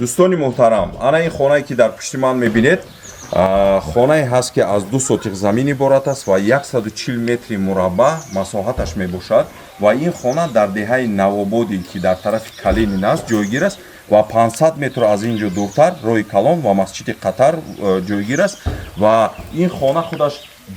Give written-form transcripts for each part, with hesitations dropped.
дӯстони муҳтарам, ана ин хонае ки дар пишти ман мебинед, хонае ҳаст ки аз 2 сотиқ замин иборат аст ва 140 метри мураббаъ масоҳаташ мебошад ва ин хона дар деҳаи Навободе ки дар тарафи Калинин аст ҷойгир аст ва 500 метр аз ин ҷо дуртар роҳи Калон ва масҷиди Қатар ҷойгир аст ва ин хона худаш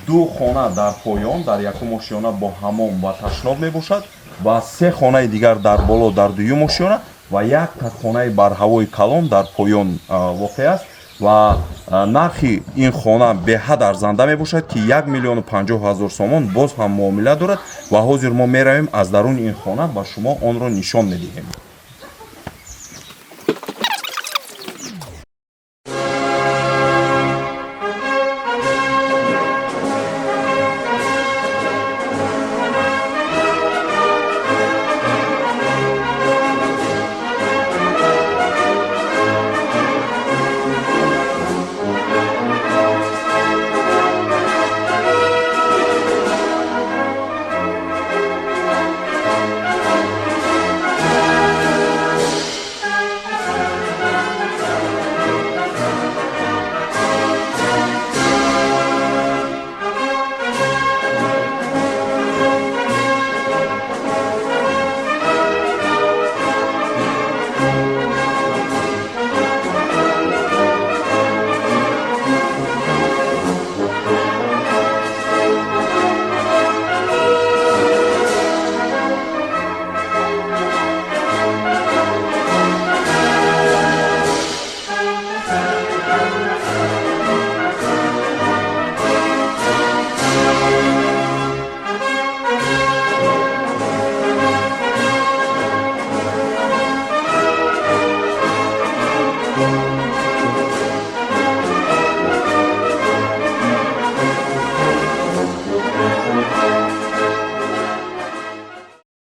2 хона дар поён, дар якум ошёна бо ҳамом ва ташноб мебошад ва 3 хонаи дигар дар боло дар дуюм ошёна ва як хонаи барҳавои Калон дар поён воқеъ аст ва нархи ин хона беҳад арзанда мебошад ки 1 миллион 50 ҳазор сомон боз ҳам муомила дорад ва ҳозир мо меравем аз даруни ин хона ба шумо онро нишон медиҳем.